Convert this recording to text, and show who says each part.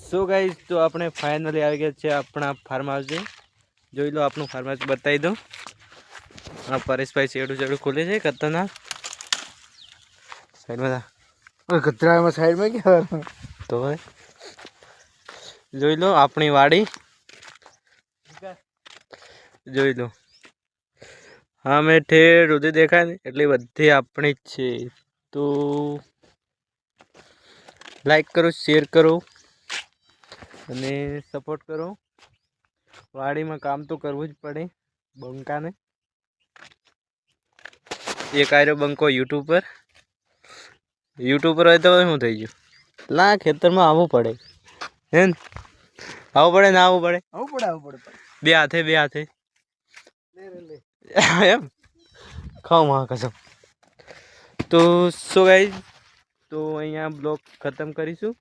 Speaker 1: So guys તો આપણે finally આવી ગયા છે આપણા ફાર્મ હાઉસે। જોઈ લો આપણું ફાર્મ હાઉસ બતાવી દો। આ પરેશભાઈ ચેડું ચેડું ખોલે છે ખતરનાક સાઈડમાં
Speaker 2: કચરામાં સાઈડમાં क्या
Speaker 1: તો જોઈ લો આપણી વાડી જોઈ લો। હા મેં ઠેર સુધી દેખાય ને એટલી બધી આપણી જ છે। તો લાઈક કરો, શેર કરો અને સપોર્ટ કરો। વાડીમાં કામ તો કરવું જ પડે બંકાને। એક આર્યો બંકો યુટ્યુબ પર હોય તો શું થઈ ગયું? ના ખેતરમાં આવવું પડે હે ને? આવવું પડે ના આવવું પડે?
Speaker 2: આવવું પડે
Speaker 1: બે હાથે એમ ખાઓ માં કસમ। તો સો ગાઈઝ તો અહીંયા બ્લોગ ખતમ કરીશું।